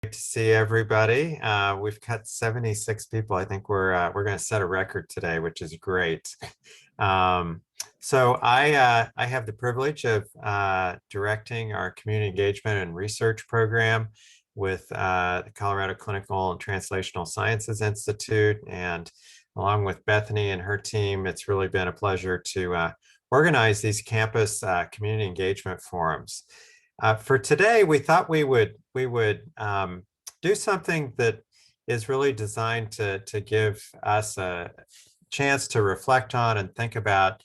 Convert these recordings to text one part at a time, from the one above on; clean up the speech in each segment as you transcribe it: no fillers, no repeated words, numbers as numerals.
To see everybody. We've got 76 people. I think we're going to set a record today, which is great. So I have the privilege of directing our community engagement and research program with the Colorado Clinical and Translational Sciences Institute, and along with Bethany and her team, it's really been a pleasure to organize these campus community engagement forums. For today, we thought we would do something that is really designed to give us a chance to reflect on and think about,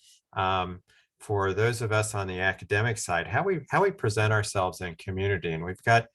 for those of us on the academic side, how we present ourselves in community. And we've got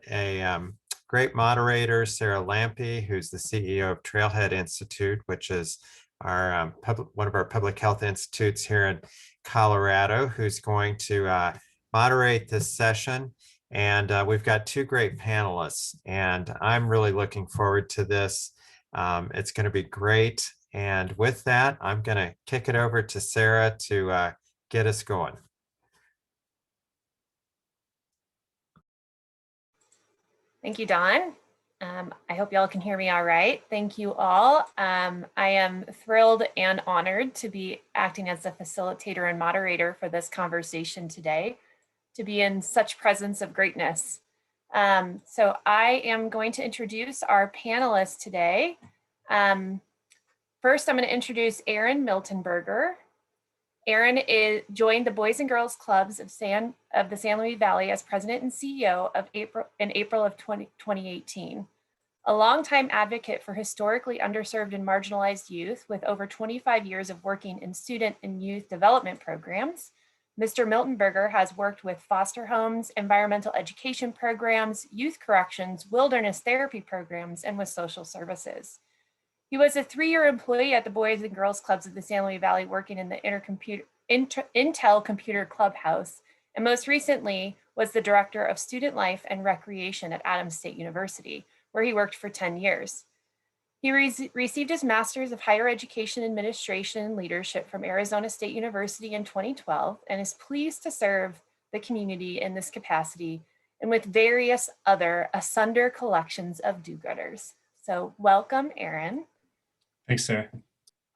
a great moderator, Sarah Lampe, who's the CEO of Trailhead Institute, which is our one of our public health institutes here in Colorado, who's going to moderate this session. And we've got two great panelists, and I'm really looking forward to this. It's going to be great. And with that, I'm going to kick it over to Sarah to get us going. Thank you, Don. I hope y'all can hear me all right. Thank you all. I am thrilled and honored to be acting as the facilitator and moderator for this conversation today, to be in such presence of greatness. So I am going to introduce our panelists today. First, I'm going to introduce Erin Miltenberger. Erin joined the Boys and Girls Clubs of the San Luis Valley as president and CEO in April of 2018. A longtime advocate for historically underserved and marginalized youth with over 25 years of working in student and youth development programs, Mr. Miltenberger has worked with foster homes, environmental education programs, youth corrections, wilderness therapy programs, and with social services. He was a 3-year employee at the Boys and Girls Clubs of the San Luis Valley, working in the Intel Computer Clubhouse, and most recently was the director of student life and recreation at Adams State University, where he worked for 10 years. He received his Master's of Higher Education Administration and Leadership from Arizona State University in 2012, and is pleased to serve the community in this capacity and with various other asunder collections of do-gooders. So welcome, Erin. Thanks, Sarah.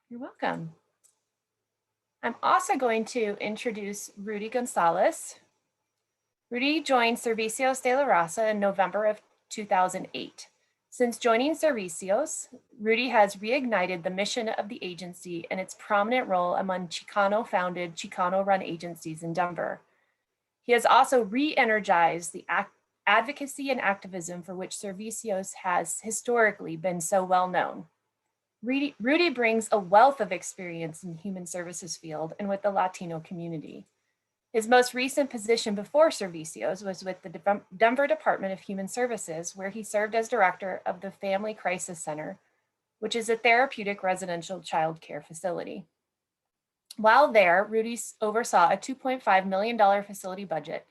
You're welcome. I'm also going to introduce Rudy Gonzalez. Rudy joined Servicios de la Raza in November of 2008. Since joining Servicios, Rudy has reignited the mission of the agency and its prominent role among Chicano-founded, Chicano-run agencies in Denver. He has also re-energized the advocacy and activism for which Servicios has historically been so well known. Rudy brings a wealth of experience in the human services field and with the Latino community. His most recent position before Servicios was with the Denver Department of Human Services, where he served as director of the Family Crisis Center, which is a therapeutic residential child care facility. While there, Rudy oversaw a $2.5 million facility budget.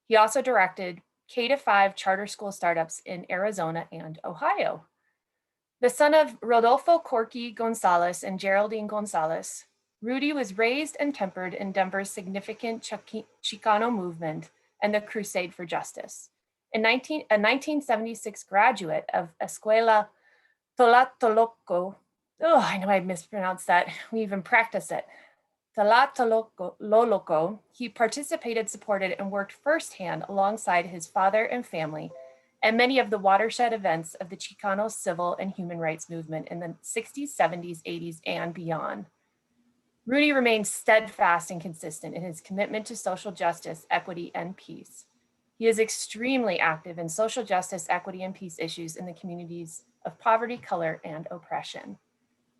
He also directed K-5 charter school startups in Arizona and Ohio. The son of Rodolfo Corky Gonzalez and Geraldine Gonzalez, Rudy was raised and tempered in Denver's significant Chicano movement and the Crusade for Justice. A 1976 graduate of Escuela Tlatelolco, I know I mispronounced that, we even practiced it, Tlatelolco, he participated, supported, and worked firsthand alongside his father and family and many of the watershed events of the Chicano civil and human rights movement in the 60s, 70s, 80s, and beyond. Rudy remains steadfast and consistent in his commitment to social justice, equity, and peace. He is extremely active in social justice, equity, and peace issues in the communities of poverty, color, and oppression.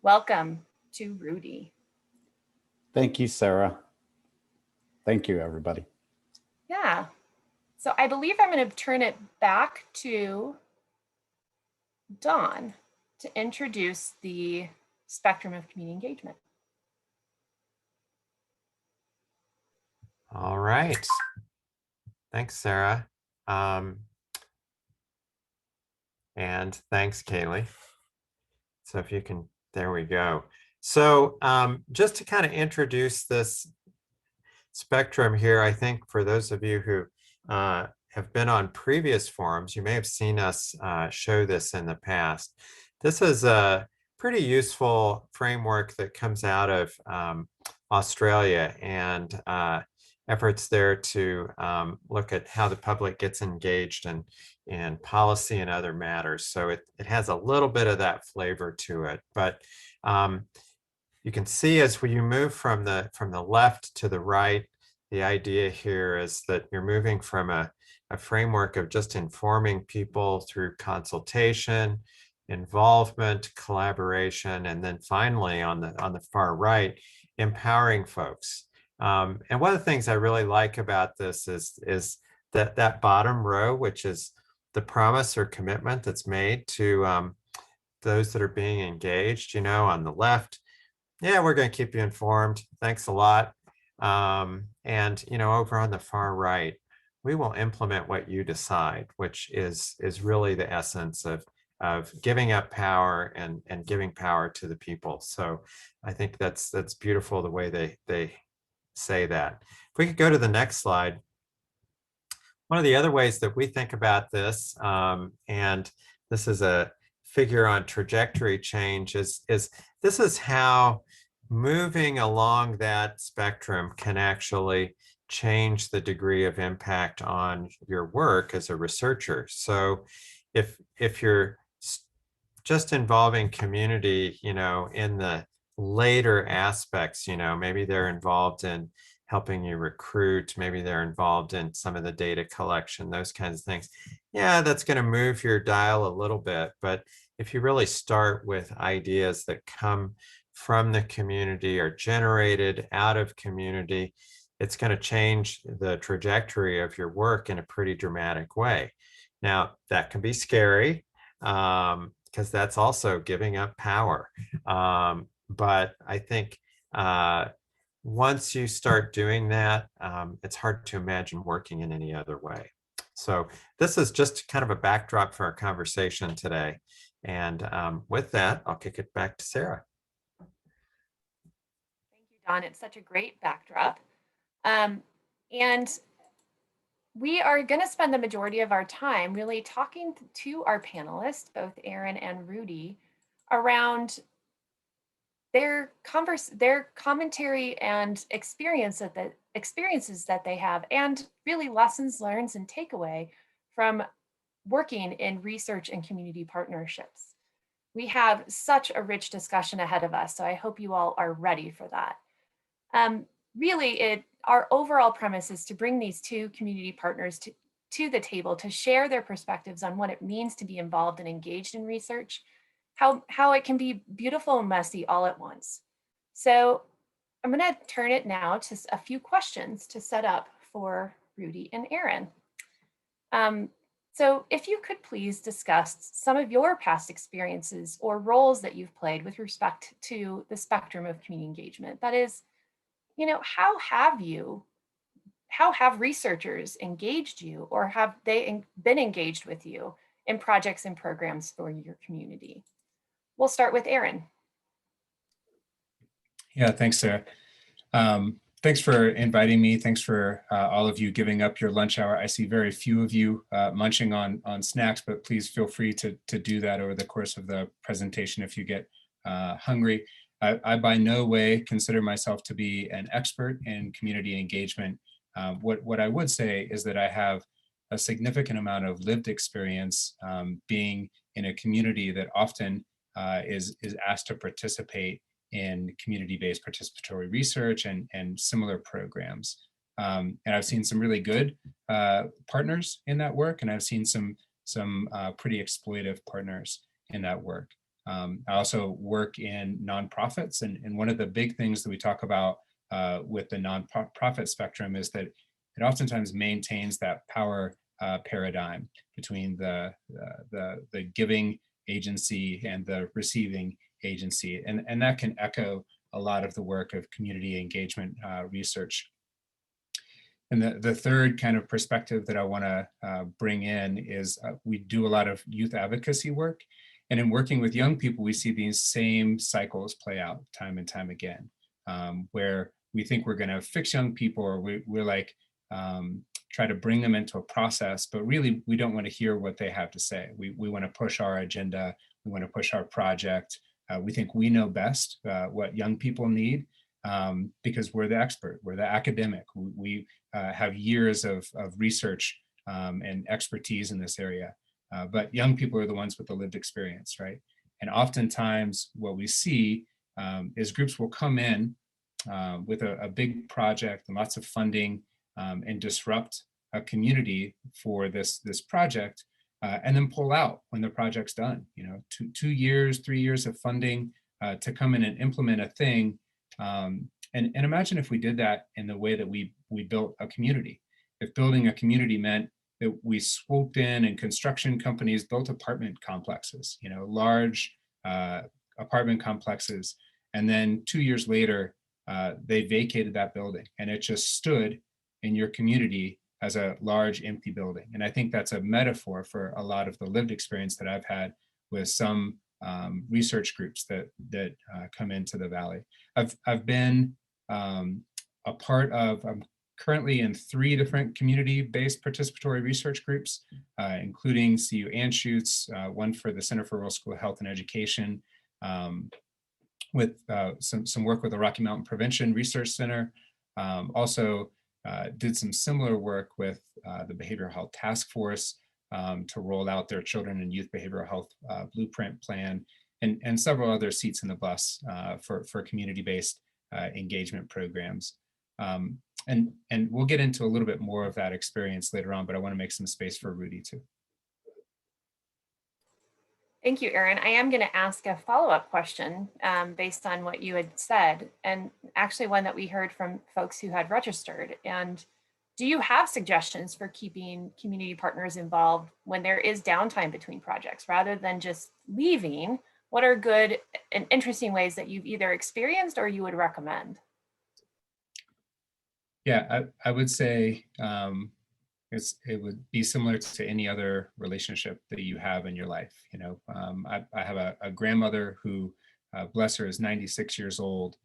Welcome to Rudy. Thank you, Sarah. Thank you, everybody. Yeah. So I believe I'm going to turn it back to Dawn to introduce the spectrum of community engagement. All right. Thanks, Sarah. And thanks, Kaylee. So if you can, there we go. So just to kind of introduce this spectrum here, I think for those of you who have been on previous forums, you may have seen us show this in the past. This is a pretty useful framework that comes out of Australia and efforts there to look at how the public gets engaged in policy and other matters. So it has a little bit of that flavor to it, but you can see as you move from the left to the right, the idea here is that you're moving from a framework of just informing people through consultation, involvement, collaboration, and then finally on the far right, empowering folks. And one of the things I really like about this is that bottom row, which is the promise or commitment that's made to those that are being engaged. You know, on the left, yeah, we're going to keep you informed. Thanks a lot. And you know, over on the far right, we will implement what you decide, which is really the essence of giving up power and giving power to the people. So I think that's beautiful the way they say that. If we could go to the next slide. One of the other ways that we think about this, and this is a figure on trajectory change, is this is how moving along that spectrum can actually change the degree of impact on your work as a researcher. So if you're just involving community, you know, in the later aspects, you know, maybe they're involved in helping you recruit, maybe they're involved in some of the data collection, those kinds of things. Yeah, that's going to move your dial a little bit. But if you really start with ideas that come from the community or generated out of community, it's going to change the trajectory of your work in a pretty dramatic way. Now, that can be scary because that's also giving up power. But I think once you start doing that, it's hard to imagine working in any other way. So this is just kind of a backdrop for our conversation today. And with that, I'll kick it back to Sarah. Thank you, Don. It's such a great backdrop. And we are going to spend the majority of our time really talking to our panelists, both Erin and Rudy, around their commentary and experiences that they have, and really lessons learned and takeaway from working in research and community partnerships. We have such a rich discussion ahead of us, so I hope you all are ready for that. Really, our overall premise is to bring these two community partners to the table to share their perspectives on what it means to be involved and engaged in research, how it can be beautiful and messy all at once. So I'm going to turn it now to a few questions to set up for Rudy and Erin. So if you could please discuss some of your past experiences or roles that you've played with respect to the spectrum of community engagement. That is, you know, how have researchers engaged you, or have they been engaged with you in projects and programs for your community? We'll start with Erin. Yeah, thanks, Sarah. Thanks for inviting me. Thanks for all of you giving up your lunch hour. I see very few of you munching on snacks, but please feel free to do that over the course of the presentation if you get hungry. I by no way consider myself to be an expert in community engagement. What I would say is that I have a significant amount of lived experience being in a community that often is asked to participate in community-based participatory research and similar programs. And I've seen some really good partners in that work, and I've seen some pretty exploitive partners in that work. I also work in nonprofits, and one of the big things that we talk about with the nonprofit spectrum is that it oftentimes maintains that power paradigm between the giving agency and the receiving agency, and that can echo a lot of the work of community engagement research. And the third kind of perspective that I want to bring in is we do a lot of youth advocacy work, and in working with young people, we see these same cycles play out time and time again, where we think we're going to fix young people, or we're like try to bring them into a process, but really we don't want to hear what they have to say. We want to push our agenda. We want to push our project. We think we know best what young people need because we're the expert, we're the academic. We have years of research and expertise in this area, but young people are the ones with the lived experience, right? And oftentimes what we see is groups will come in with a big project and lots of funding and disrupt a community for this project, and then pull out when the project's done. You know, 2 years, 3 years of funding to come in and implement a thing. And imagine if we did that in the way that we built a community. If building a community meant that we swooped in and construction companies built apartment complexes, you know, large apartment complexes, and then 2 years later, they vacated that building and it just stood in your community as a large empty building. And I think that's a metaphor for a lot of the lived experience that I've had with some research groups that come into the Valley. I've been a part of, I'm currently in 3 different community-based participatory research groups, including CU Anschutz, one for the Center for Rural School Health and Education, with some work with the Rocky Mountain Prevention Research Center. Also did some similar work with the Behavioral Health Task Force to roll out their children and youth behavioral health blueprint plan, and several other seats in the bus for community-based engagement programs. And we'll get into a little bit more of that experience later on, but I want to make some space for Rudy too. Thank you, Erin. I am going to ask a follow-up question based on what you had said, and actually one that we heard from folks who had registered. And do you have suggestions for keeping community partners involved when there is downtime between projects rather than just leaving? What are good and interesting ways that you've either experienced or you would recommend? Yeah, I would say it would be similar to any other relationship that you have in your life. You know, I have a grandmother who, bless her, is 96 years old.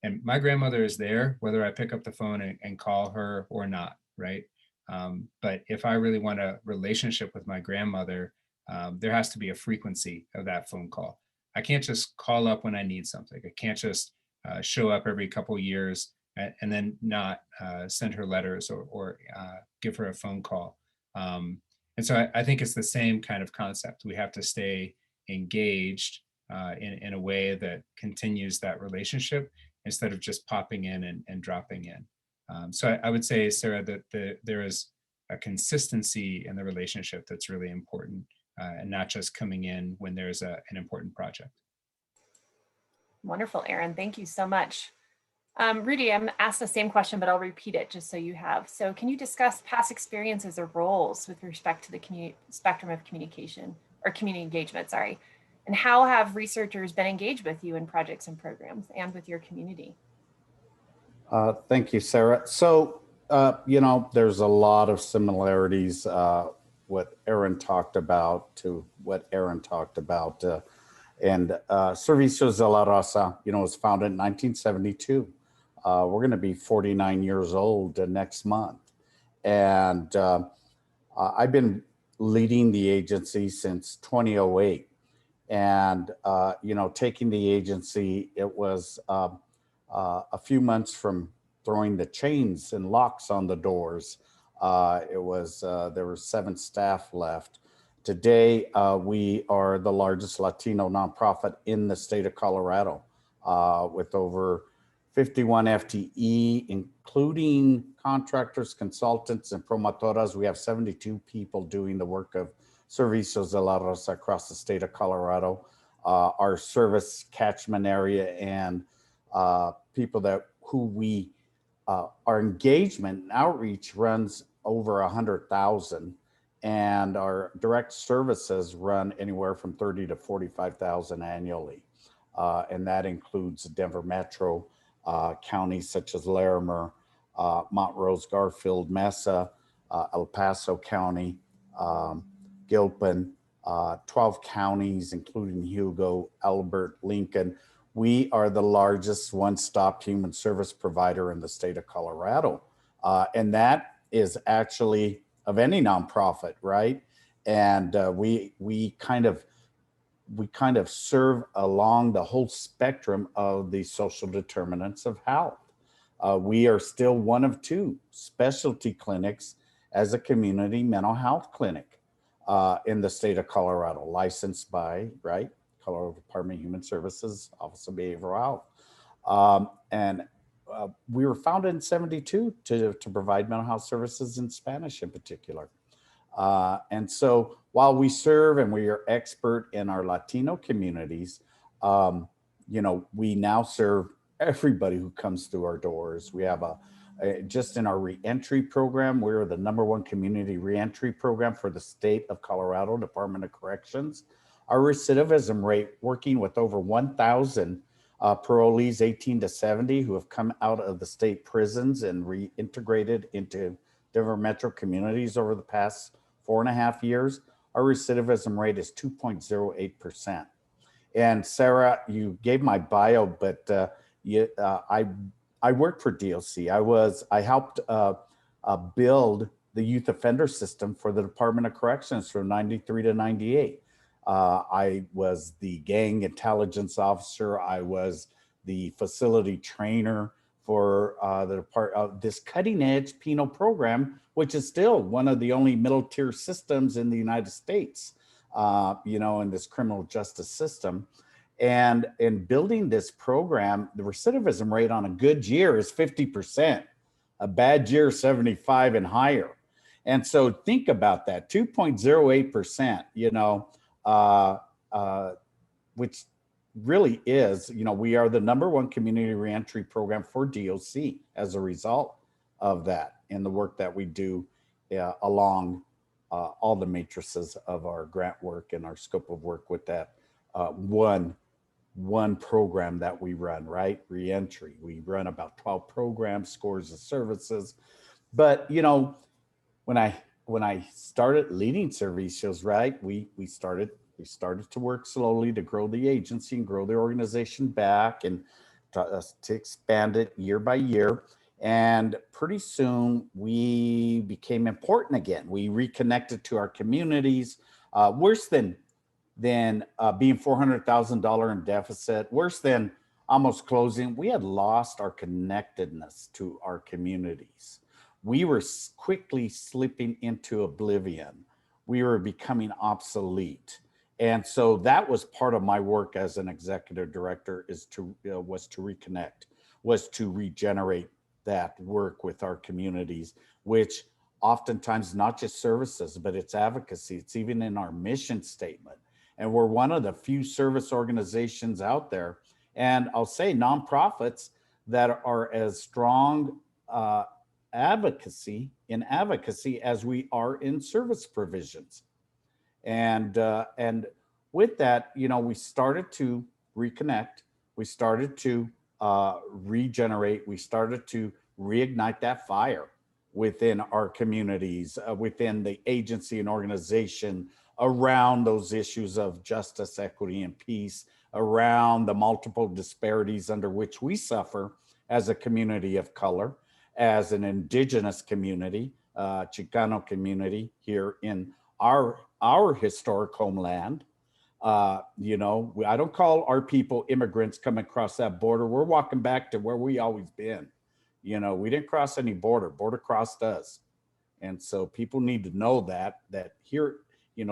And my grandmother is there, whether I pick up the phone and call her or not, right? But if I really want a relationship with my grandmother, there has to be a frequency of that phone call. I can't just call up when I need something. I can't just show up every couple of years and then not send her letters or give her a phone call. And so I think it's the same kind of concept. We have to stay engaged in a way that continues that relationship instead of just popping in and dropping in. So I would say, Sarah, that there is a consistency in the relationship that's really important, and not just coming in when there's an important project. Wonderful, Erin. Thank you so much. Rudy, I'm asked the same question, but I'll repeat it just so you have. So can you discuss past experiences or roles with respect to the spectrum of communication or community engagement, sorry, and how have researchers been engaged with you in projects and programs and with your community? Thank you, Sarah. So, you know, there's a lot of similarities, what Erin talked about to what Erin talked about. And Servicios de la Raza, you know, was founded in 1972. We're going to be 49 years old next month. And I've been leading the agency since 2008. And, you know, taking the agency, it was a few months from throwing the chains and locks on the doors. There were 7 staff left. Today, we are the largest Latino nonprofit in the state of Colorado, with over 51 FTE, including contractors, consultants, and promotoras. We have 72 people doing the work of Servicios de la Raza across the state of Colorado. Our service catchment area and people our engagement and outreach runs over 100,000. And our direct services run anywhere from 30 to 45,000 annually. And that includes Denver Metro, counties such as Larimer, Montrose, Garfield, Mesa, El Paso County, Gilpin, 12 counties, including Hugo, Elbert, Lincoln. We are the largest one-stop human service provider in the state of Colorado. And that is actually of any nonprofit, right? And we kind of serve along the whole spectrum of the social determinants of health. We are still one of 2 specialty clinics as a community mental health clinic in the state of Colorado, licensed by, right, Colorado Department of Human Services, Office of Behavioral Health. And we were founded in '72 to provide mental health services in Spanish in particular. And so while we serve and we are expert in our Latino communities, we now serve everybody who comes through our doors. We have just in our reentry program, we're the #1 community reentry program for the state of Colorado Department of Corrections. Our recidivism rate, working with over 1,000 parolees 18 to 70 who have come out of the state prisons and reintegrated into Denver metro communities over the past 4.5 years, our recidivism rate is 2.08%. And Sarah, you gave my bio, but I worked for DLC. I helped build the youth offender system for the Department of Corrections from '93 to '98. I was the gang intelligence officer. I was the facility trainer for this cutting edge penal program, which is still one of the only middle tier systems in the United States, in this criminal justice system. And in building this program, the recidivism rate on a good year is 50%, a bad year, 75 and higher. And so think about that, 2.08%, which really is, we are the #1 community reentry program for DOC as a result of that and the work that we do along all the matrices of our grant work and our scope of work with that one program that we run, right? Reentry. We run about 12 programs, scores of services. But, when I started leading Servicios, right, we started to work slowly to grow the agency and grow the organization back and to expand it year by year. And pretty soon we became important again. We reconnected to our communities. Worse than being $400,000 in deficit, worse than almost closing, we had lost our connectedness to our communities. We were quickly slipping into oblivion. We were becoming obsolete. And so that was part of my work as an executive director was to reconnect, was to regenerate that work with our communities, which oftentimes not just services, but it's advocacy. It's even in our mission statement. And we're one of the few service organizations out there, and I'll say nonprofits that are as strong advocacy as we are in service provisions. And with that, we started to reconnect. We started to regenerate. We started to reignite that fire within our communities, within the agency and organization, around those issues of justice, equity, and peace, around the multiple disparities under which we suffer as a community of color, as an indigenous community, Chicano community here in our historic homeland. I don't call our people immigrants coming across that border. We're walking back to where we always been. We didn't cross any border crossed us. And so people need to know that here,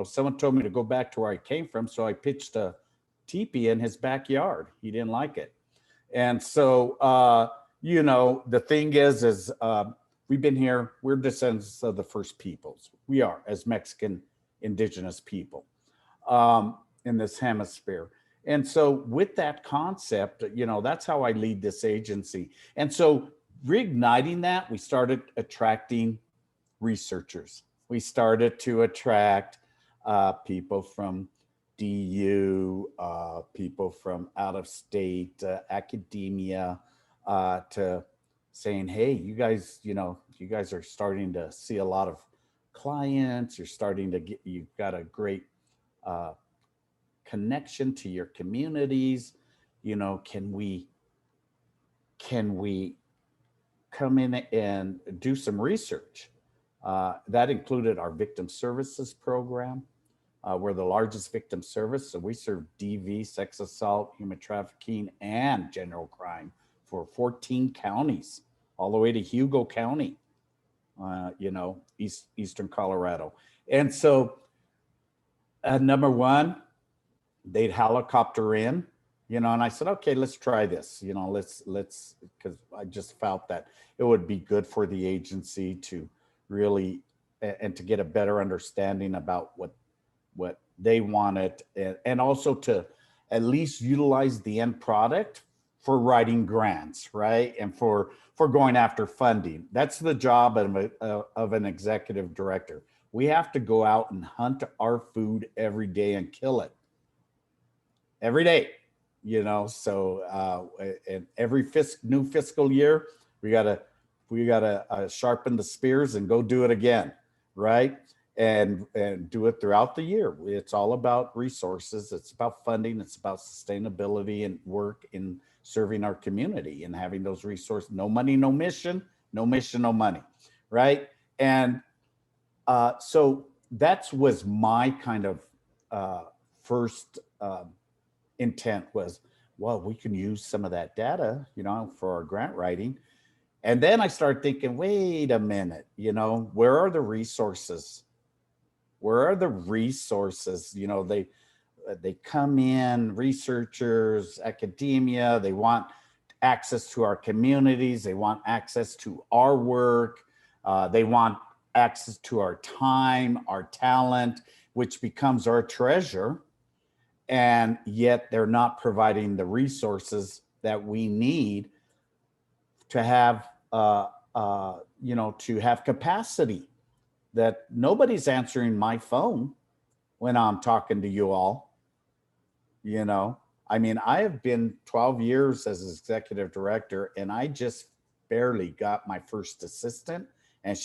someone told me to go back to where I came from. So I pitched a teepee in his backyard. He didn't like it. And so, the thing is we've been here, we're descendants of the first peoples. We are, as Mexican indigenous people in this hemisphere. And so with that concept, that's how I lead this agency. And so reigniting that, we started attracting researchers. We started to attract people from DU, people from out of state, academia, to saying, hey, you guys are starting to see a lot of clients. You've got a great connection to your communities. Can we come in and do some research? That included our victim services program. We're the largest victim service, so we serve DV, sex assault, human trafficking, and general crime for 14 counties, all the way to Hugo County, Eastern Colorado. And so, number one, they'd helicopter in, and I said, okay, let's try this, let's, because I just felt that it would be good for the agency to really, and to get a better understanding about what they wanted, and also to at least utilize the end product for writing grants, right? And for going after funding. That's the job of an executive director. We have to go out and hunt our food every day and kill it every day, so and every new fiscal year, we gotta sharpen the spears and go do it again, right? And do it throughout the year. It's all about resources. It's about funding. It's about sustainability and work in serving our community and having those resources. No money, no mission. No mission, no money, right? And so that was my kind of first intent was, well, we can use some of that data, for our grant writing. And then I started thinking, wait a minute, where are the resources? Where are the resources? They come in, researchers, academia, they want access to our communities. They want access to our work. They want access to our time, our talent, which becomes our treasure. And yet they're not providing the resources that we need to have, to have capacity. That nobody's answering my phone when I'm talking to you all. I have been 12 years as executive director, and I just barely got my first assistant. And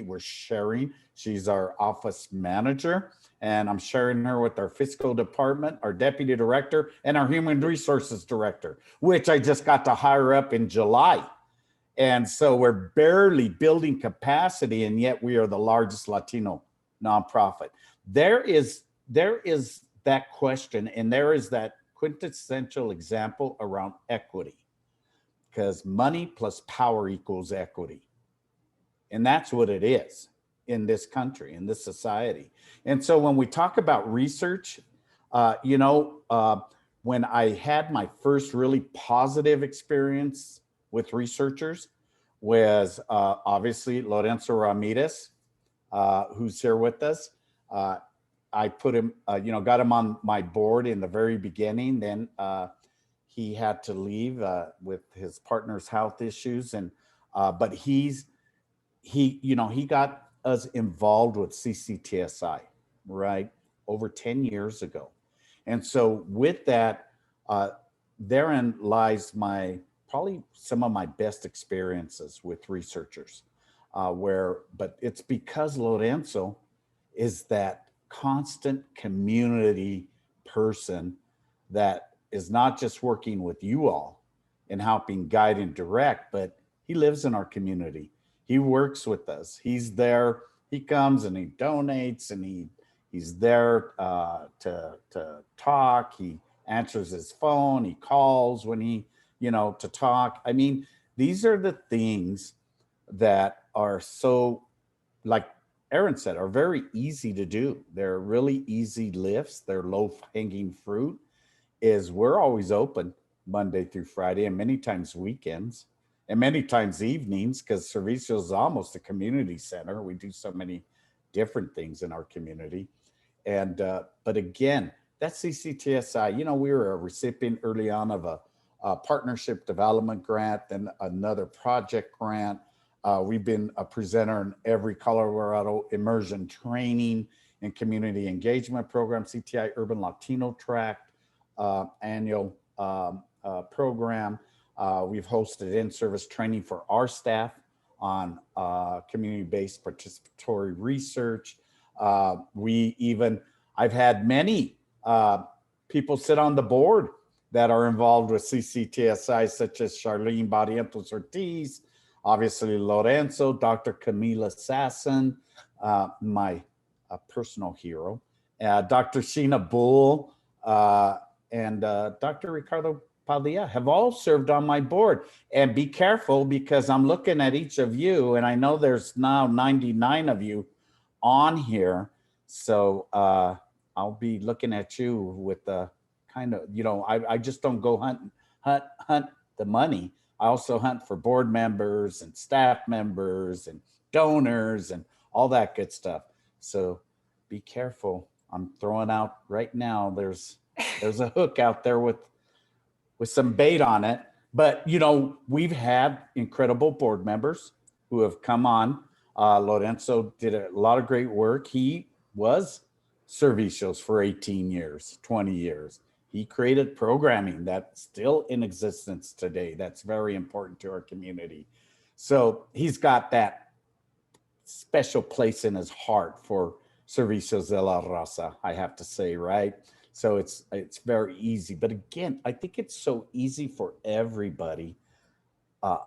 we're sharing, she's our office manager, and I'm sharing her with our fiscal department, our deputy director, and our human resources director, which I just got to hire up in July. And so we're barely building capacity, and yet we are the largest Latino nonprofit. There is that question, and there is that quintessential example around equity, because money plus power equals equity. And that's what it is in this country, in this society. And so when we talk about research, when I had my first really positive experience with researchers was obviously Lorenzo Ramirez, who's here with us. I put him, got him on my board in the very beginning. Then he had to leave with his partner's health issues, but he got us involved with CCTSI, right, over 10 years ago. And so with that, therein lies probably some of my best experiences with researchers, but it's because Lorenzo is that constant community person that is not just working with you all and helping guide and direct, but he lives in our community. He works with us. He's there. He comes and he donates, and he's there to talk. He answers his phone. He calls when to talk. I mean, these are the things that are so, like Erin said, are very easy to do. They're really easy lifts. They're low-hanging fruit. We're always open Monday through Friday, and many times weekends, and many times evenings, because Servicio is almost a community center. We do so many different things in our community. And but again, that's CCTSI. We were a recipient early on of a partnership development grant, then another project grant. We've been a presenter in every Colorado immersion training and community engagement program, CTI Urban Latino Tract annual program. We've hosted in-service training for our staff on community-based participatory research. I've had many people sit on the board that are involved with CCTSI, such as Charlene Barrientos Ortiz, obviously Lorenzo, Dr. Camila Sasson, my personal hero, Dr. Sheena Bull, and Dr. Ricardo Padilla have all served on my board. And be careful, because I'm looking at each of you, and I know there's now 99 of you on here. So I'll be looking at you with the kind of, I just don't go hunt the money. I also hunt for board members and staff members and donors and all that good stuff. So be careful. I'm throwing out right now, there's a hook out there with some bait on it. But, we've had incredible board members who have come on. Lorenzo did a lot of great work. He was Servicios for 18 years, 20 years. He created programming that's still in existence today. That's very important to our community. So he's got that special place in his heart for Servicios de la Raza, I have to say, right? So it's very easy. But again, I think it's so easy for everybody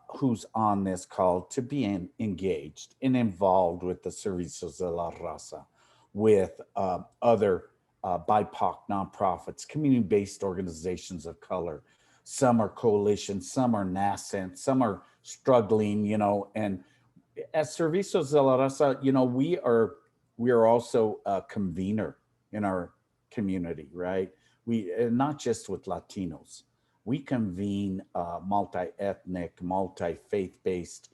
who's on this call to be engaged and involved with the Servicios de la Raza, with other BIPOC nonprofits, community-based organizations of color. Some are coalitions, some are nascent, some are struggling, and as Servicios de la Raza, we are also a convener in our community, right? We not just with Latinos. We convene multi-ethnic, multi-faith-based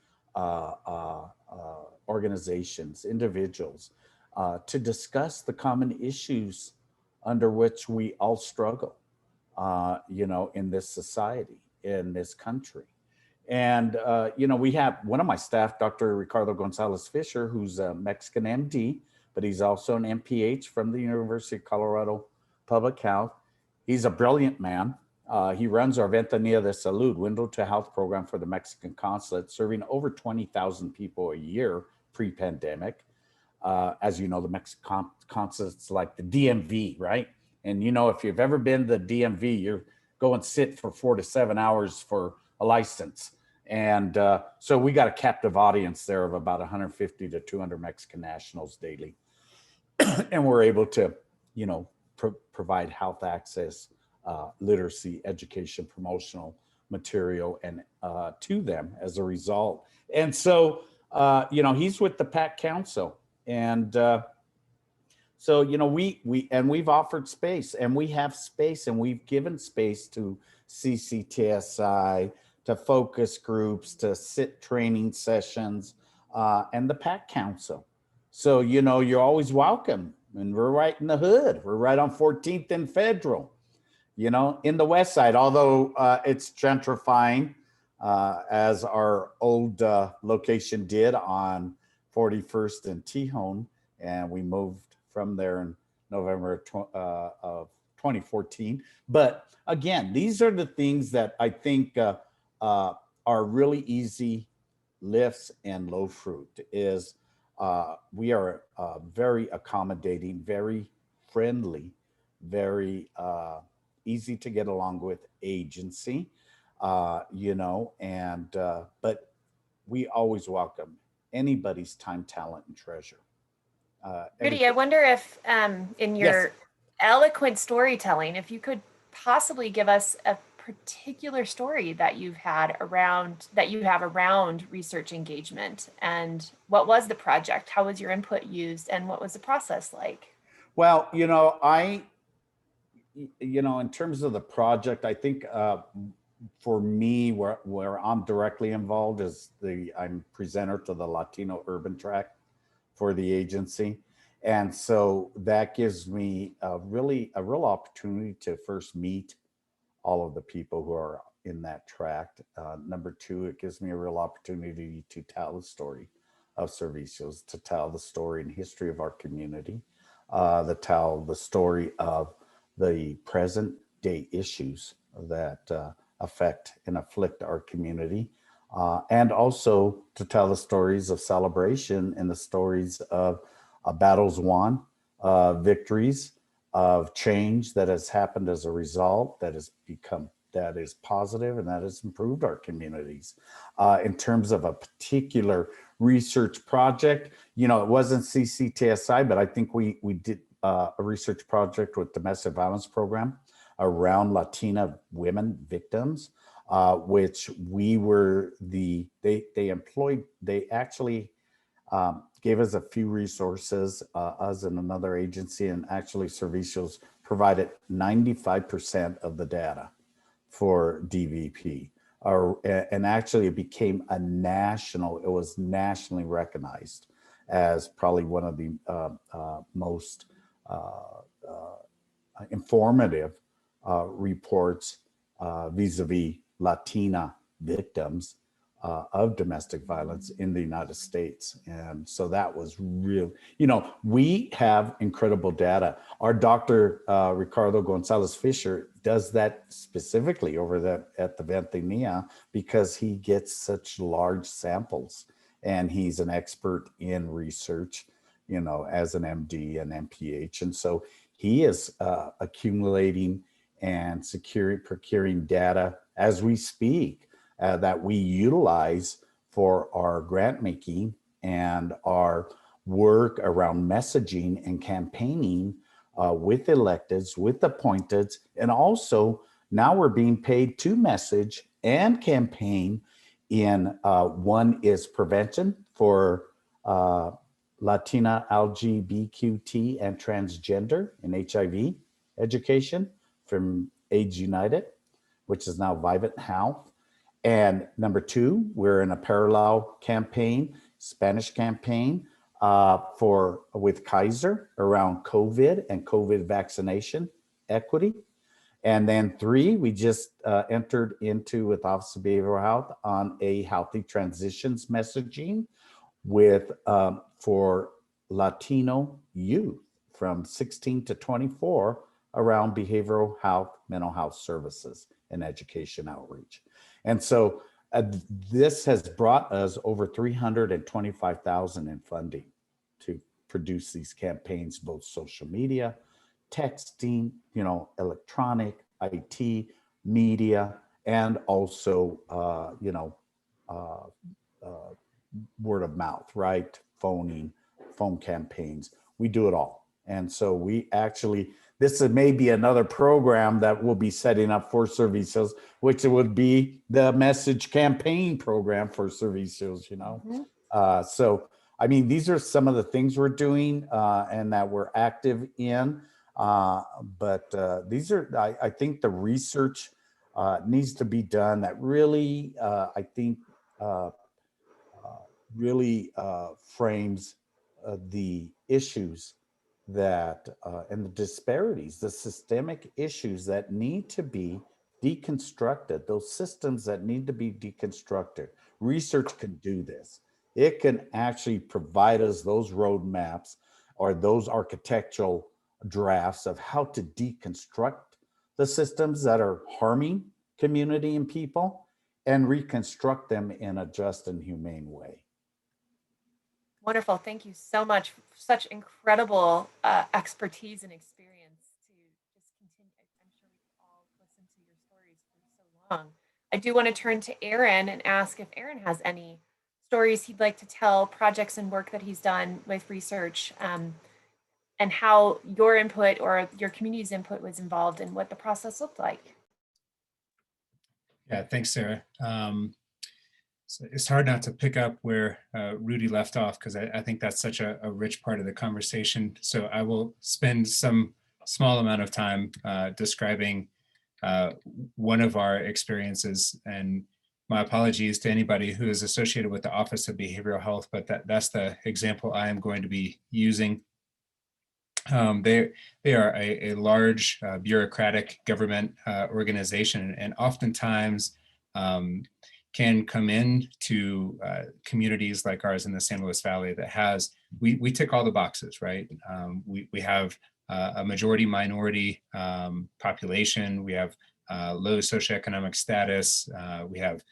organizations, individuals, to discuss the common issues under which we all struggle, in this society, in this country. And, we have one of my staff, Dr. Ricardo Gonzalez Fisher, who's a Mexican MD, but he's also an MPH from the University of Colorado Public Health. He's a brilliant man. He runs our Ventanilla de Salud, window to health program for the Mexican consulate, serving over 20,000 people a year pre-pandemic. As you know, the Mexican consulate's like the DMV, right? And if you've ever been to the DMV, you're going sit for 4 to 7 hours for a license. And so we got a captive audience there of about 150 to 200 Mexican nationals daily. And we're able to, provide health access, literacy, education, promotional material, and to them as a result. And so, he's with the PAC Council. And so, we've offered space, and we have space, and we've given space to CCTSI, to focus groups, to sit training sessions, and the PAC Council. So, you're always welcome. And we're right in the hood. We're right on 14th and Federal, in the West Side, although it's gentrifying, as our old location did on 41st and Tejon. And we moved from there in November of 2014. But again, these are the things that I think are really easy lifts and low fruit. Is we are very accommodating, very friendly, very easy to get along with agency, but we always welcome anybody's time, talent, and treasure. Rudy, I wonder if in your eloquent storytelling, if you could possibly give us a particular story that you have around research engagement, and what was the project? How was your input used, and what was the process like? Well, in terms of the project, I think for me, where I'm directly involved is I'm presenter to the Latino Urban Track for the agency. And so that gives me a real opportunity to first meet all of the people who are in that tract. Number two, it gives me a real opportunity to tell the story of Servicios, to tell the story and history of our community, to tell the story of the present day issues that affect and afflict our community, and also to tell the stories of celebration and the stories of battles won, victories, of change that has happened as a result, that has become that is positive and that has improved our communities. In terms of a particular research project, you know, it wasn't CCTSI, but I think we did a research project with domestic violence program around Latina women victims, which we were they actually gave us a few resources, us and another agency, and actually Servicios provided 95% of the data for DVP. And actually it became it was nationally recognized as probably one of the most informative reports vis-a-vis Latina victims of domestic violence in the United States. And so that was real. You know, we have incredible data. Our Dr. Ricardo Gonzalez Fisher does that specifically over at the Ventanilla because he gets such large samples and he's an expert in research, you know, as an MD and MPH. And so he is accumulating and procuring data as we speak that we utilize for our grant making and our work around messaging and campaigning with electeds, with appointeds, and also now we're being paid to message and campaign in one is prevention for Latina, LGBTQ and transgender and HIV education from AIDS United, which is now Vivant Health. And number two, we're in a parallel campaign, Spanish campaign with Kaiser around COVID and COVID vaccination equity. And then three, we just entered into with Office of Behavioral Health on a healthy transitions messaging with for Latino youth from 16 to 24 around behavioral health, mental health services and education outreach. And so this has brought us over $325,000 in funding to produce these campaigns, both social media, texting, you know, electronic, IT, media, and also, you know, word of mouth, right? Phone campaigns. We do it all. And so we actually, this is maybe another program that we'll be setting up for Servicios, which would be the message campaign program for Servicios, you know? Mm-hmm. So, I mean, these are some of the things we're doing and that we're active in. But these are, I think the research needs to be done that really, I think, really frames the issues that and the disparities, the systemic issues that need to be deconstructed, those systems that need to be deconstructed. Research can do this. It can actually provide us those roadmaps or those architectural drafts of how to deconstruct the systems that are harming community and people and reconstruct them in a just and humane way. Wonderful. Thank you so much. Such incredible expertise and experience to just continue. I'm sure we could all listen to your stories for so long. I do want to turn to Erin and ask if Erin has any stories he'd like to tell, projects and work that he's done with research, and how your input or your community's input was involved and what the process looked like. Yeah, thanks, Sarah. So it's hard not to pick up where Rudy left off because I think that's such a rich part of the conversation. So I will spend some small amount of time describing one of our experiences, and my apologies to anybody who is associated with the Office of Behavioral Health, but that's the example I am going to be using. They are a large bureaucratic government organization, and oftentimes can come in to communities like ours in the San Luis Valley that has, we tick all the boxes, right? We have a majority minority population. We have low socioeconomic status. We have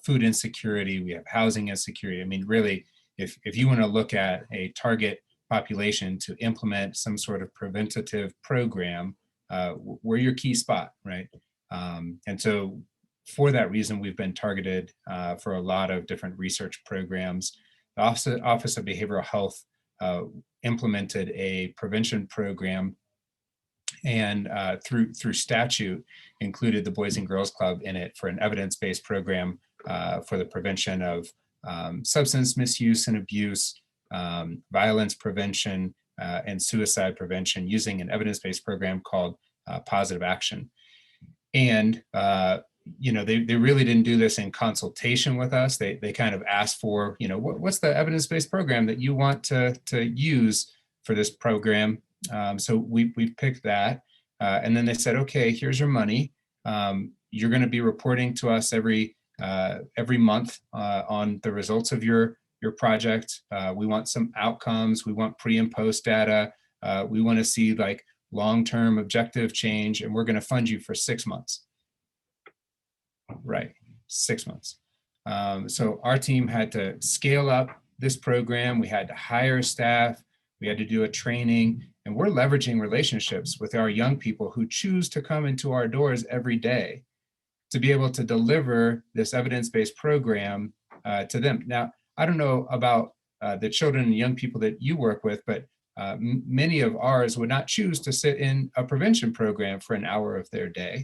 food insecurity. We have housing insecurity. I mean, really, if you want to look at a target population to implement some sort of preventative program, we're your key spot, right? And so for that reason, we've been targeted for a lot of different research programs. The Office of Behavioral Health implemented a prevention program, and through statute included the Boys and Girls Club in it for an evidence-based program for the prevention of substance misuse and abuse, violence prevention, and suicide prevention using an evidence-based program called Positive Action. And they really didn't do this in consultation with us. They kind of asked for, what's the evidence-based program that you want to use for this program? So we picked that. And then they said, okay, here's your money. You're going to be reporting to us every month on the results of your project. We want some outcomes. We want pre and post data. We want to see like long-term objective change, and we're going to fund you for 6 months. Right, 6 months. So our team had to scale up this program. We had to hire staff. We had to do a training, and we're leveraging relationships with our young people who choose to come into our doors every day to be able to deliver this evidence-based program to them. Now, I don't know about the children and young people that you work with, but many of ours would not choose to sit in a prevention program for an hour of their day.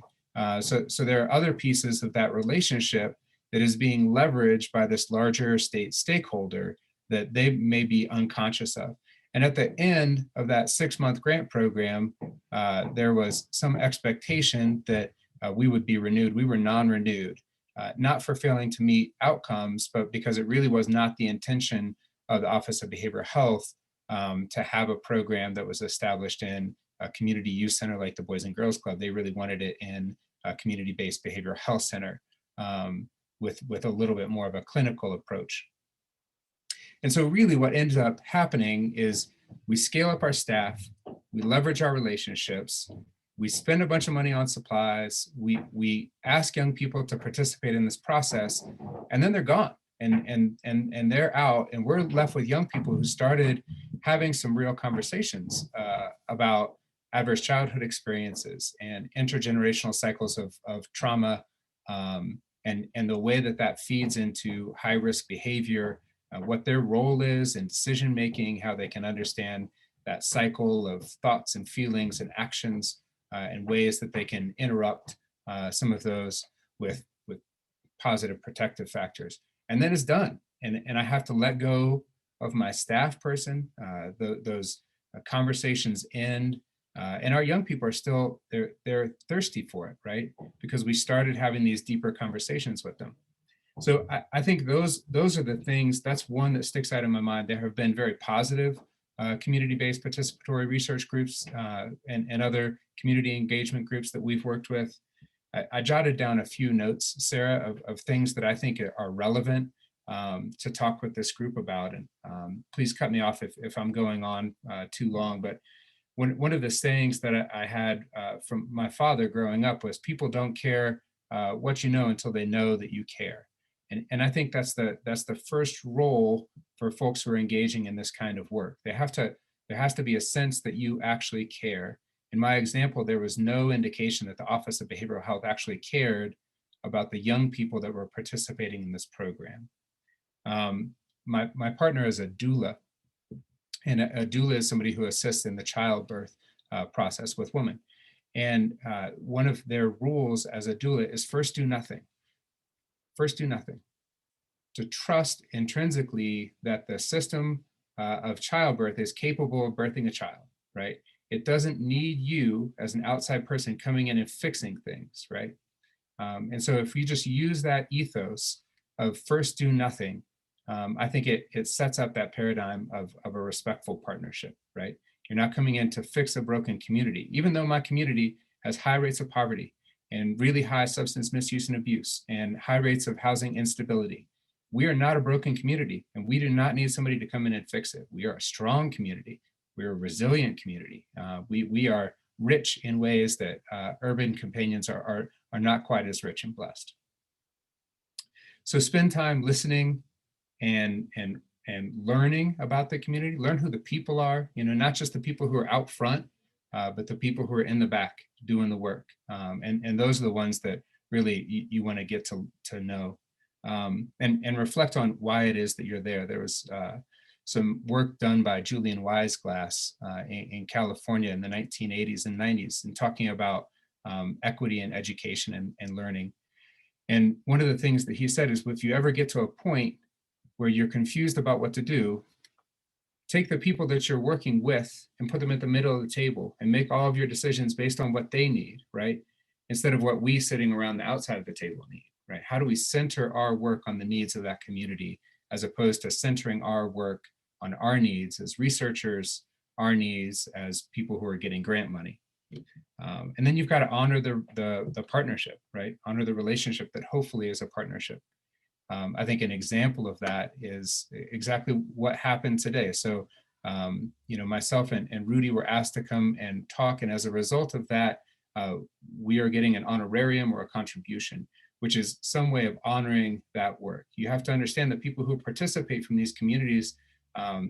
So there are other pieces of that relationship that is being leveraged by this larger state stakeholder that they may be unconscious of. And at the end of that 6-month grant program, there was some expectation that we would be renewed. We were non-renewed, not for failing to meet outcomes, but because it really was not the intention of the Office of Behavioral Health to have a program that was established in a community youth center like the Boys and Girls Club. They really wanted it in a community-based behavioral health center with a little bit more of a clinical approach. And so really what ends up happening is we scale up our staff, we leverage our relationships, we spend a bunch of money on supplies, we ask young people to participate in this process, and then they're gone. And they're out, and we're left with young people who started having some real conversations about adverse childhood experiences and intergenerational cycles of trauma, and the way that feeds into high-risk behavior, what their role is in decision-making, how they can understand that cycle of thoughts and feelings and actions, and ways that they can interrupt some of those with positive protective factors. And then it's done. And I have to let go of my staff person. Those conversations end. And our young people are still, they're thirsty for it, right? Because we started having these deeper conversations with them. So I think those are the things, that's one that sticks out in my mind. There have been very positive community-based participatory research groups and other community engagement groups that we've worked with. I jotted down a few notes, Sarah, of things that I think are relevant to talk with this group about. And please cut me off if I'm going on too long. But one of the sayings that I had from my father growing up was, people don't care what you know until they know that you care. And I think that's the first role for folks who are engaging in this kind of work. There has to be a sense that you actually care. In my example, there was no indication that the Office of Behavioral Health actually cared about the young people that were participating in this program. My partner is a doula, and a doula is somebody who assists in the childbirth process with women. And one of their rules as a doula is first do nothing. First do nothing. To trust intrinsically that the system of childbirth is capable of birthing a child, right? It doesn't need you as an outside person coming in and fixing things, right? And so if you just use that ethos of first do nothing, I think it sets up that paradigm of a respectful partnership, right? You're not coming in to fix a broken community, even though my community has high rates of poverty and really high substance misuse and abuse and high rates of housing instability. We are not a broken community, and we do not need somebody to come in and fix it. We are a strong community. We're a resilient community. We are rich in ways that urban companions are not quite as rich and blessed. So spend time listening and learning about the community, learn who the people are, not just the people who are out front but the people who are in the back doing the work. And those are the ones that really you want to get to know, and reflect on why it is that you're there. There was some work done by Julian Weisglass in California in the 1980s and 90s, and talking about equity in education and learning. And one of the things that he said is, if you ever get to a point where you're confused about what to do, take the people that you're working with and put them at the middle of the table and make all of your decisions based on what they need, right? Instead of what we sitting around the outside of the table need, right? How do we center our work on the needs of that community, as opposed to centering our work on our needs as researchers, our needs as people who are getting grant money? And then you've got to honor the partnership, right? Honor the relationship that hopefully is a partnership. I think an example of that is exactly what happened today. So, myself and Rudy were asked to come and talk. And as a result of that, we are getting an honorarium or a contribution, which is some way of honoring that work. You have to understand that people who participate from these communities,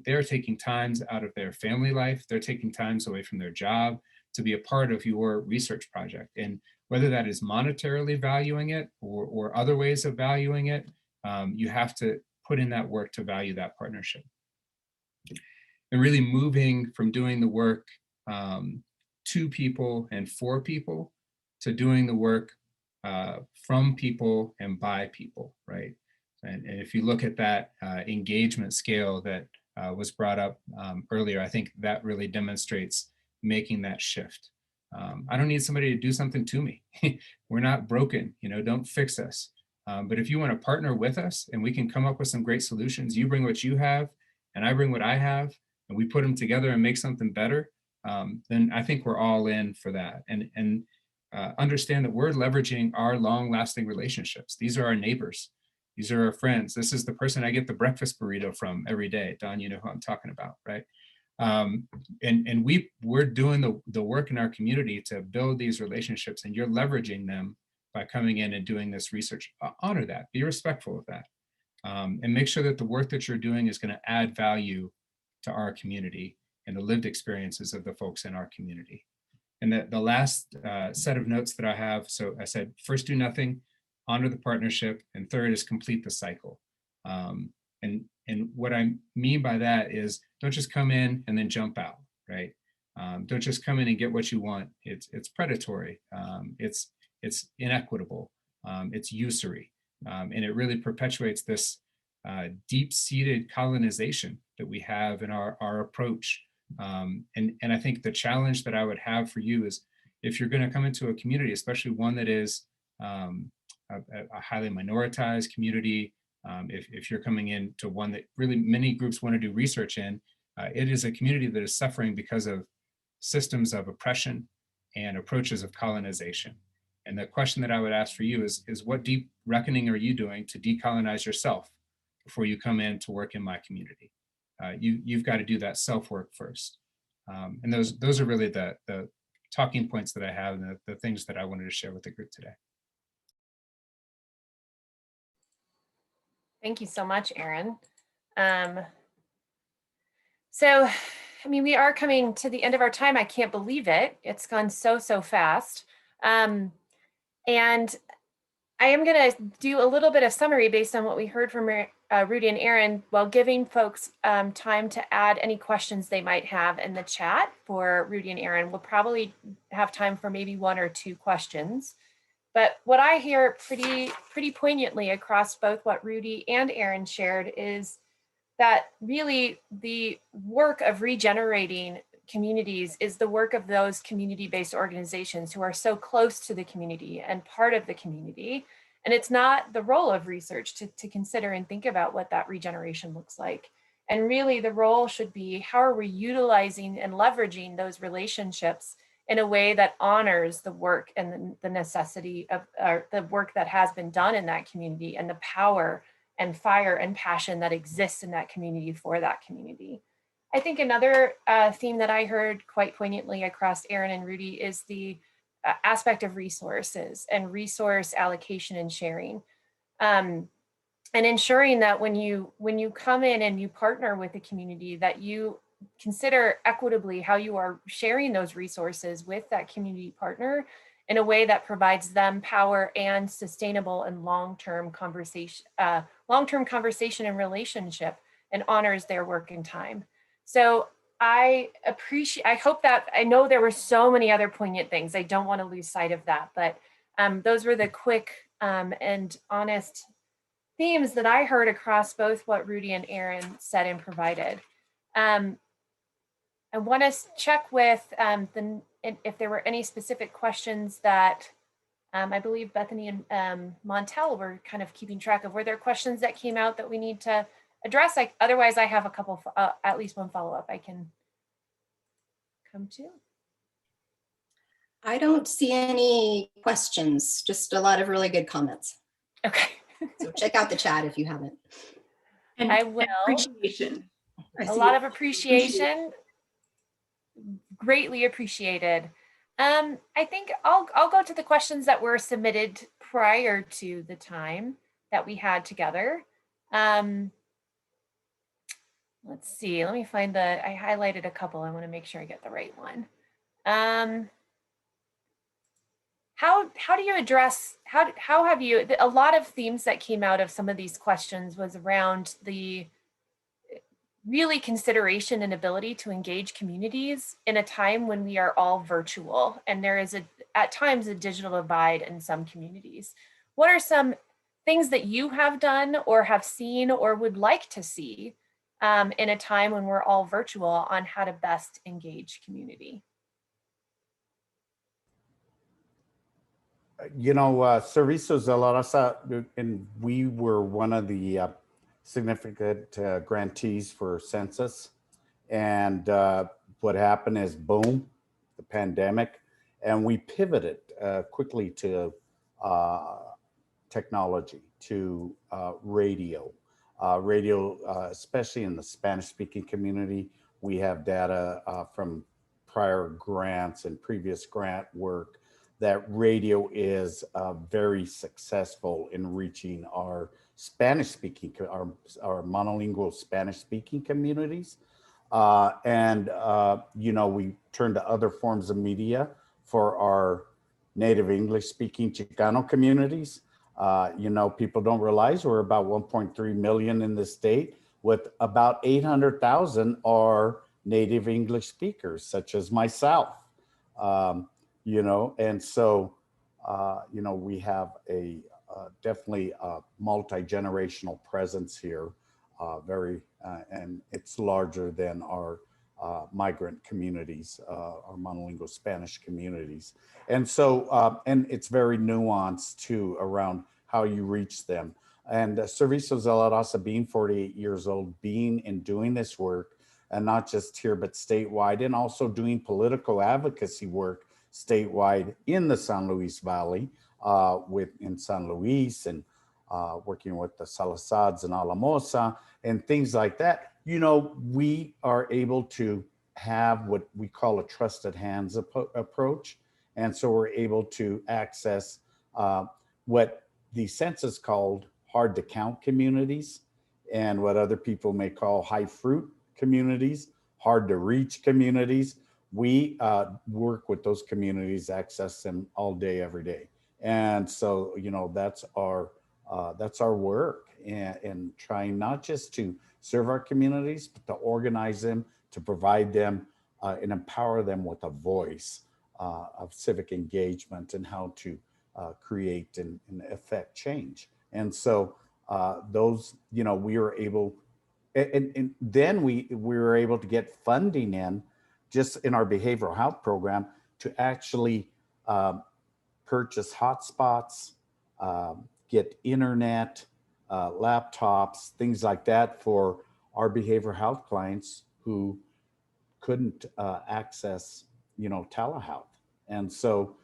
they're taking times out of their family life. They're taking times away from their job to be a part of your research project. And whether that is monetarily valuing it or other ways of valuing it, you have to put in that work to value that partnership. And really moving from doing the work to people and for people to doing the work from people and by people, right? And if you look at that engagement scale that was brought up earlier, I think that really demonstrates making that shift. I don't need somebody to do something to me. We're not broken, don't fix us. But if you want to partner with us and we can come up with some great solutions, you bring what you have and I bring what I have, and we put them together and make something better, then I think we're all in for that. And understand that we're leveraging our long-lasting relationships. These are our neighbors. These are our friends. This is the person I get the breakfast burrito from every day. Don, you know who I'm talking about, right? And we're doing the work in our community to build these relationships, and you're leveraging them by coming in and doing this research. Honor that, be respectful of that, and make sure that the work that you're doing is going to add value to our community and the lived experiences of the folks in our community. And the last set of notes that I have, so I said, first, do nothing, honor the partnership, and third is complete the cycle. And what I mean by that is, don't just come in and then jump out, right? Don't just come in and get what you want. It's predatory. It's inequitable. It's usury. And it really perpetuates this deep-seated colonization that we have in our approach. And I think the challenge that I would have for you is, if you're going to come into a community, especially one that is a highly minoritized community, if you're coming into one that really many groups want to do research in, it is a community that is suffering because of systems of oppression and approaches of colonization. And the question that I would ask for you is what deep reckoning are you doing to decolonize yourself before you come in to work in my community? You've got to do that self-work first. And those are really the talking points that I have, and the things that I wanted to share with the group today. Thank you so much, Erin. So, we are coming to the end of our time. I can't believe it. It's gone so fast. And I am going to do a little bit of summary based on what we heard from Rudy and Erin, while giving folks time to add any questions they might have in the chat for Rudy and Erin. We'll probably have time for maybe 1 or 2 questions. But what I hear pretty poignantly across both what Rudy and Erin shared is that really the work of regenerating communities is the work of those community-based organizations who are so close to the community and part of the community. And it's not the role of research to consider and think about what that regeneration looks like. And really the role should be, how are we utilizing and leveraging those relationships in a way that honors the work and the necessity of the work that has been done in that community, and the power and fire and passion that exists in that community for that community. I think another theme that I heard quite poignantly across Erin and Rudy is the aspect of resources and resource allocation and sharing. And ensuring that when you come in and you partner with the community, that you consider equitably how you are sharing those resources with that community partner in a way that provides them power and sustainable and long-term conversation and relationship, and honors their work and time. So I hope that, I know there were so many other poignant things. I don't want to lose sight of that, but those were the quick and honest themes that I heard across both what Rudy and Erin said and provided. I want to check with if there were any specific questions that I believe Bethany and Montel were kind of keeping track of. Were there questions that came out that we need to address? Otherwise, I have a couple, at least one follow-up I can come to. I don't see any questions, just a lot of really good comments. Okay. So check out the chat if you haven't. And I will. appreciation. A lot of appreciation. Greatly appreciated. I think I'll go to the questions that were submitted prior to the time that we had together. Let's see, let me find I highlighted a couple. I want to make sure I get the right one. How do you address, how have you, a lot of themes that came out of some of these questions was around the really consideration and ability to engage communities in a time when we are all virtual and there is at times a digital divide in some communities. What are some things that you have done or have seen or would like to see in a time when we're all virtual on how to best engage community? You know, Servicios de la Raza, and we were one of the significant grantees for census. And what happened is, boom, the pandemic, and we pivoted quickly to technology, to radio. Especially in the Spanish-speaking community, we have data from prior grants and previous grant work that radio is very successful in reaching our Spanish-speaking, our monolingual Spanish-speaking communities. You know, we turn to other forms of media for our native English-speaking Chicano communities. You know, people don't realize we're about 1.3 million in the state, with about 800,000 are native English speakers, such as myself. You know, and so, you know, we have a definitely a multi-generational presence here, and it's larger than our migrant communities, our monolingual Spanish communities. And so, and it's very nuanced too around how you reach them. And Servicios de la Raza, being 48 years old, being and doing this work, and not just here, but statewide, and also doing political advocacy work statewide in the San Luis Valley, in San Luis, and working with the Salasads and Alamosa and things like that. You know, we are able to have what we call a trusted hands approach. And so we're able to access what the census called hard to count communities, and what other people may call high fruit communities, hard to reach communities. We work with those communities, access them all day, every day. And so, you know, that's our work, and trying not just to serve our communities, but to organize them, to provide them and empower them with a voice of civic engagement and how to create and affect change. And so those, you know, we were able, and then we were able to get funding in, just in our behavioral health program, to actually purchase hotspots, get internet, laptops, things like that for our behavioral health clients who couldn't access, you know, telehealth. And so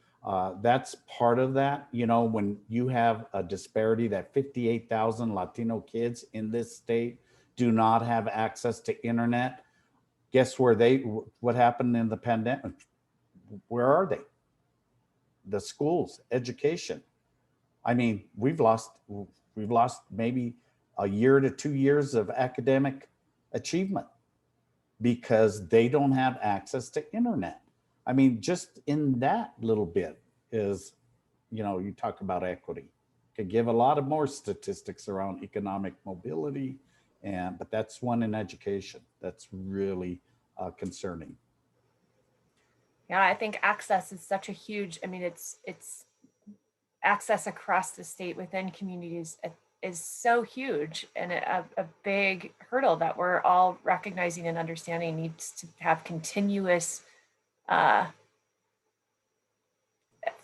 that's part of that. You know, when you have a disparity that 58,000 Latino kids in this state do not have access to internet, guess where what happened in the pandemic? Where are they? The schools, education. I mean, we've lost maybe a year to 2 years of academic achievement because they don't have access to internet. I mean, just in that little bit is, you talk about equity. Could give a lot of more statistics around economic mobility, but that's one in education that's really concerning. Yeah, I think access is such a huge, I mean, it's access across the state within communities is so huge, and a big hurdle that we're all recognizing and understanding needs to have continuous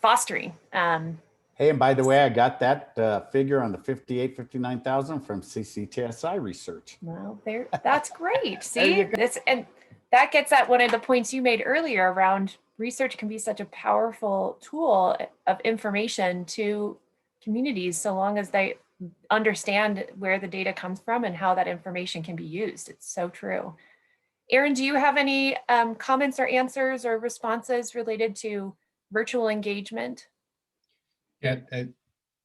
fostering. Hey, and by the way, I got that figure on the 59,000 from CCTSI research. Well, that's great. See, and that gets at one of the points you made earlier around research can be such a powerful tool of information to communities, so long as they understand where the data comes from and how that information can be used. It's so true. Erin, do you have any comments or answers or responses related to virtual engagement? Yeah,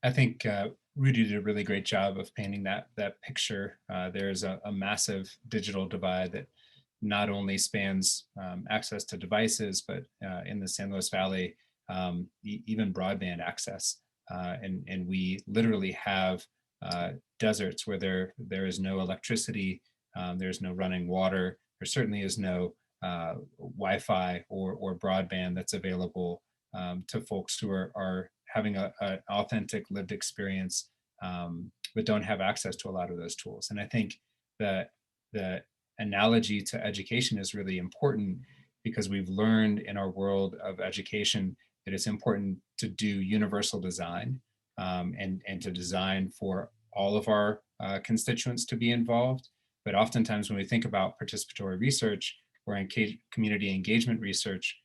I think Rudy did a really great job of painting that picture. There's a massive digital divide that not only spans access to devices, but in the San Luis Valley, even broadband access. And we literally have deserts where there is no electricity, there's no running water, there certainly is no Wi-Fi or broadband that's available to folks who are having an authentic lived experience, but don't have access to a lot of those tools. And I think that the analogy to education is really important, because we've learned in our world of education that it's important to do universal design and to design for all of our constituents to be involved. But oftentimes when we think about participatory research or community engagement research,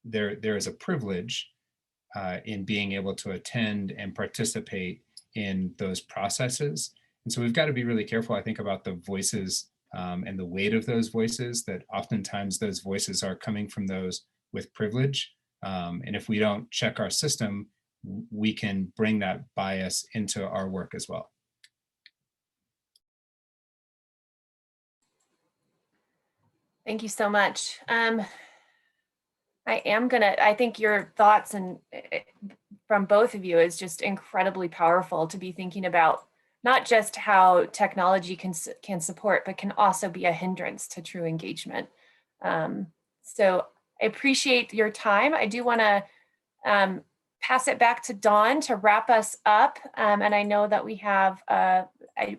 there is a privilege in being able to attend and participate in those processes. And so we've got to be really careful, I think, about the voices and the weight of those voices, that oftentimes those voices are coming from those with privilege. And if we don't check our system, we can bring that bias into our work as well. Thank you so much. I think your thoughts and from both of you is just incredibly powerful to be thinking about not just how technology can support, but can also be a hindrance to true engagement. So I appreciate your time. I do want to pass it back to Dawn to wrap us up. And I know that we have, I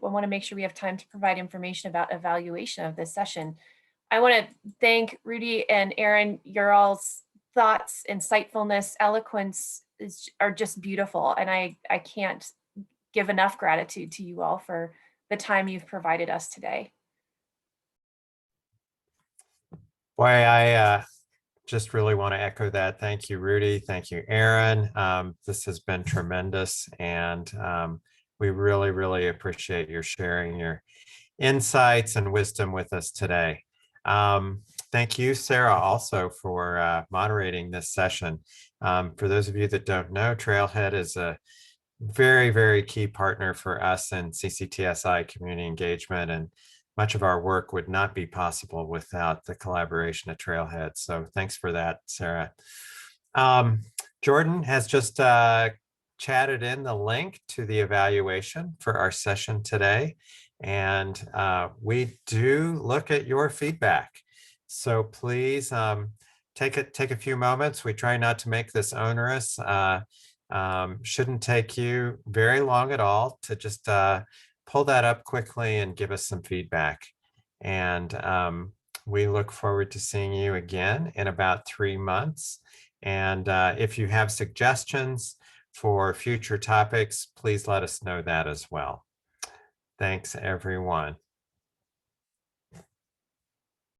want to make sure we have time to provide information about evaluation of this session. I want to thank Rudy and Erin. Your all's thoughts, insightfulness, eloquence are just beautiful. And I can't give enough gratitude to you all for the time you've provided us today. Boy, I just really want to echo that. Thank you, Rudy. Thank you, Erin. This has been tremendous. And we really, really appreciate your sharing your insights and wisdom with us today. Thank you, Sarah, also for moderating this session. For those of you that don't know, Trailhead is a very, very key partner for us in CCTSI community engagement, and much of our work would not be possible without the collaboration of Trailhead. So thanks for that, Sarah. Jordan has just chatted in the link to the evaluation for our session today. And we do look at your feedback. So please take a few moments. We try not to make this onerous. Shouldn't take you very long at all to just pull that up quickly and give us some feedback. And we look forward to seeing you again in about 3 months. And if you have suggestions for future topics, please let us know that as well. Thanks, everyone.